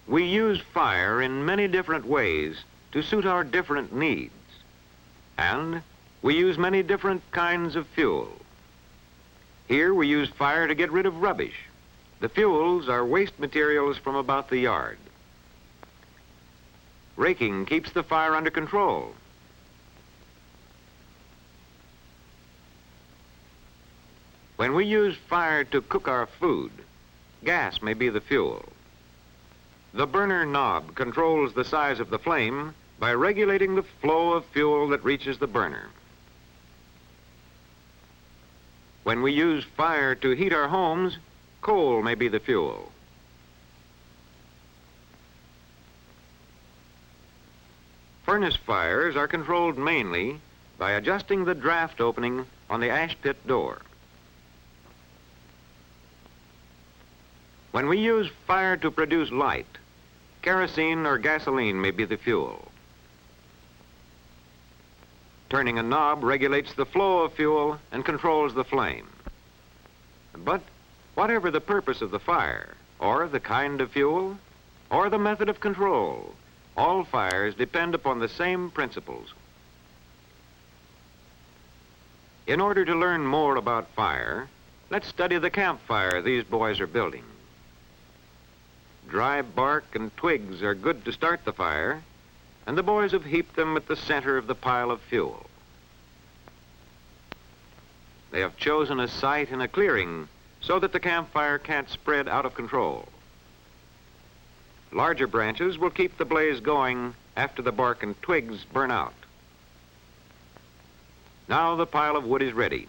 We use fire in many different ways to suit our different needs. And we use many different kinds of fuel. Here we use fire to get rid of rubbish. The fuels are waste materials from about the yard. Raking keeps the fire under control. When we use fire to cook our food, gas may be the fuel. The burner knob controls the size of the flame by regulating the flow of fuel that reaches the burner. When we use fire to heat our homes, coal may be the fuel. Furnace fires are controlled mainly by adjusting the draft opening on the ash pit door. When we use fire to produce light, kerosene or gasoline may be the fuel. Turning a knob regulates the flow of fuel and controls the flame. But whatever the purpose of the fire, or the kind of fuel, or the method of control, all fires depend upon the same principles. In order to learn more about fire, let's study the campfire these boys are building. Dry bark and twigs are good to start the fire, and the boys have heaped them at the center of the pile of fuel. They have chosen a site in a clearing so that the campfire can't spread out of control. Larger branches will keep the blaze going after the bark and twigs burn out. Now the pile of wood is ready.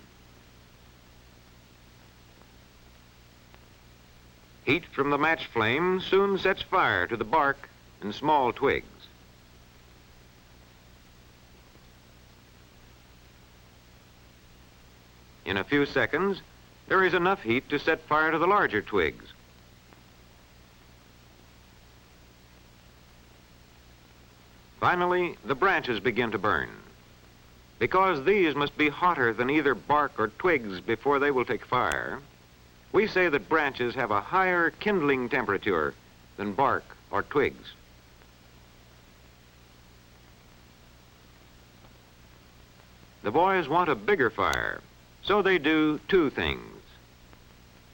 Heat from the match flame soon sets fire to the bark and small twigs. In a few seconds, there is enough heat to set fire to the larger twigs. Finally, the branches begin to burn. Because these must be hotter than either bark or twigs before they will take fire, we say that branches have a higher kindling temperature than bark or twigs. The boys want a bigger fire, so they do two things.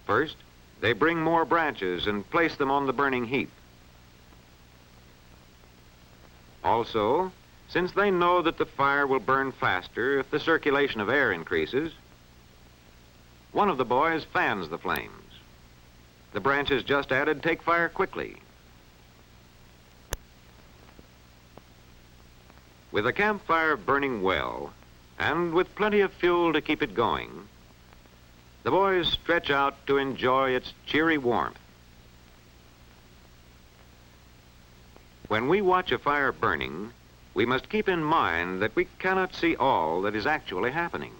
First, they bring more branches and place them on the burning heap. Also, since they know that the fire will burn faster if the circulation of air increases, one of the boys fans the flames. The branches just added take fire quickly. With a campfire burning well, and with plenty of fuel to keep it going, the boys stretch out to enjoy its cheery warmth. When we watch a fire burning, we must keep in mind that we cannot see all that is actually happening.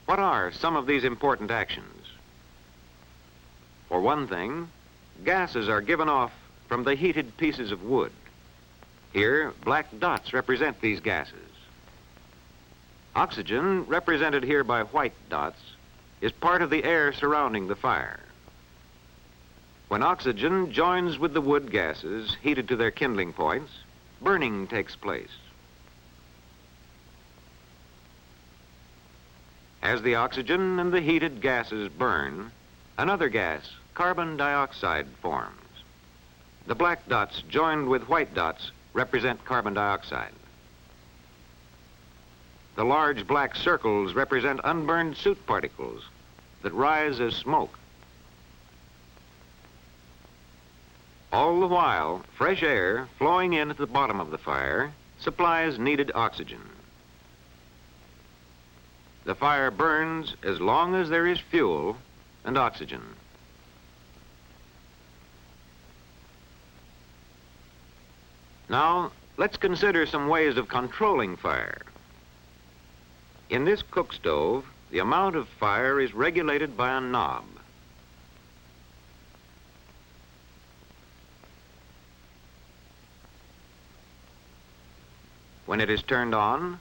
What are some of these important actions? For one thing, gases are given off from the heated pieces of wood. Here, black dots represent these gases. Oxygen, represented here by white dots, is part of the air surrounding the fire. When oxygen joins with the wood gases heated to their kindling points, burning takes place. As the oxygen and the heated gases burn, another gas, carbon dioxide, forms. The black dots joined with white dots represent carbon dioxide. The large black circles represent unburned soot particles that rise as smoke. All the while, fresh air flowing in at the bottom of the fire supplies needed oxygen. The fire burns as long as there is fuel and oxygen. Now, let's consider some ways of controlling fire. In this cook stove, the amount of fire is regulated by a knob. When it is turned on,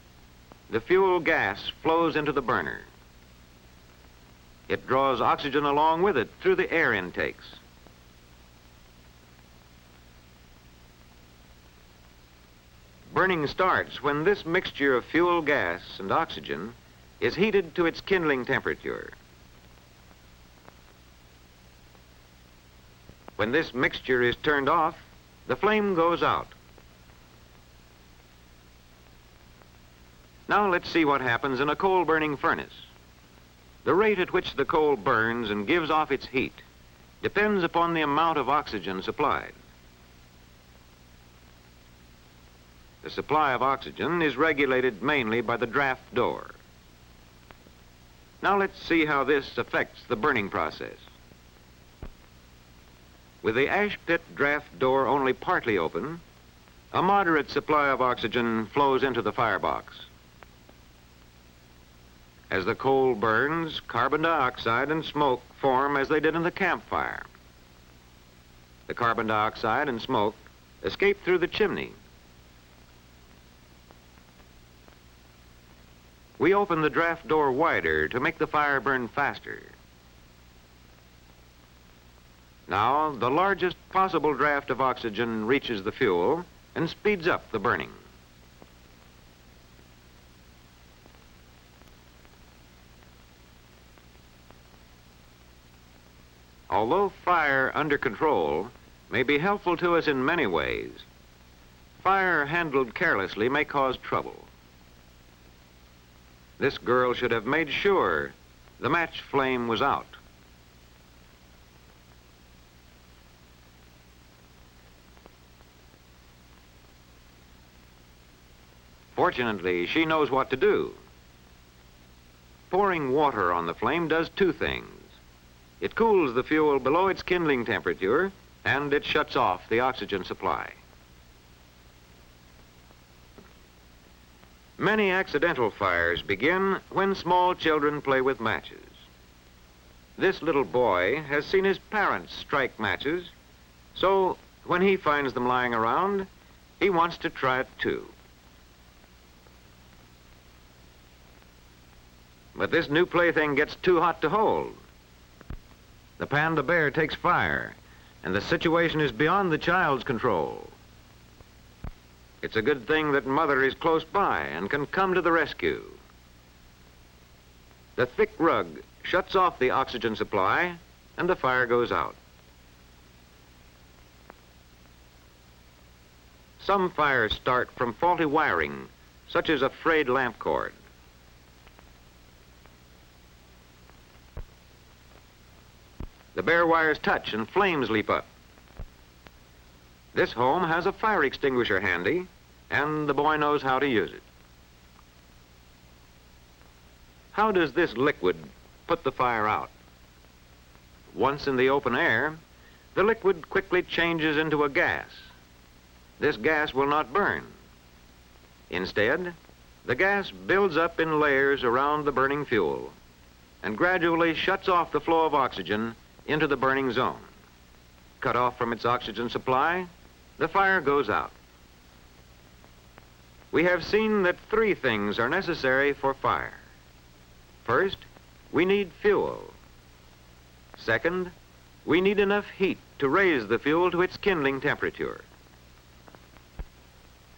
the fuel gas flows into the burner. It draws oxygen along with it through the air intakes. Burning starts when this mixture of fuel gas and oxygen is heated to its kindling temperature. When this mixture is turned off, the flame goes out. Now let's see what happens in a coal-burning furnace. The rate at which the coal burns and gives off its heat depends upon the amount of oxygen supplied. The supply of oxygen is regulated mainly by the draft door. Now let's see how this affects the burning process. With the ash pit draft door only partly open, a moderate supply of oxygen flows into the firebox. As the coal burns, carbon dioxide and smoke form as they did in the campfire. The carbon dioxide and smoke escape through the chimney. We open the draft door wider to make the fire burn faster. Now, the largest possible draft of oxygen reaches the fuel and speeds up the burning. Although fire under control may be helpful to us in many ways, fire handled carelessly may cause trouble. This girl should have made sure the match flame was out. Fortunately, she knows what to do. Pouring water on the flame does two things. It cools the fuel below its kindling temperature, and it shuts off the oxygen supply. Many accidental fires begin when small children play with matches. This little boy has seen his parents strike matches, so when he finds them lying around, he wants to try it too. But this new plaything gets too hot to hold. The panda bear takes fire, and the situation is beyond the child's control. It's a good thing that Mother is close by and can come to the rescue. The thick rug shuts off the oxygen supply, and the fire goes out. Some fires start from faulty wiring, such as a frayed lamp cord. The bare wires touch and flames leap up. This home has a fire extinguisher handy, and the boy knows how to use it. How does this liquid put the fire out? Once in the open air, the liquid quickly changes into a gas. This gas will not burn. Instead, the gas builds up in layers around the burning fuel and gradually shuts off the flow of oxygen into the burning zone. Cut off from its oxygen supply, the fire goes out. We have seen that three things are necessary for fire. First, we need fuel. Second, we need enough heat to raise the fuel to its kindling temperature.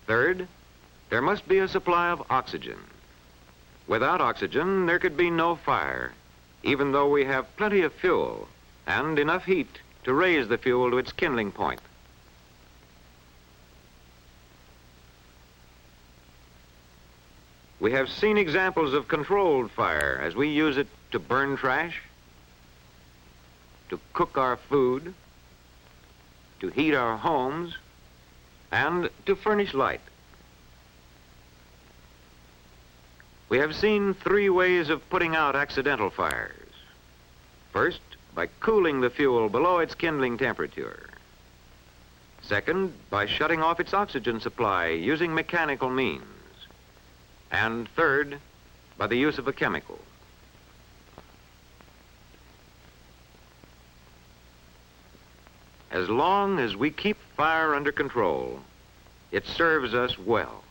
Third, there must be a supply of oxygen. Without oxygen, there could be no fire, even though we have plenty of fuel and enough heat to raise the fuel to its kindling point. We have seen examples of controlled fire as we use it to burn trash, to cook our food, to heat our homes, and to furnish light. We have seen three ways of putting out accidental fires. First, by cooling the fuel below its kindling temperature. Second, by shutting off its oxygen supply using mechanical means. And third, by the use of a chemical. As long as we keep fire under control, it serves us well.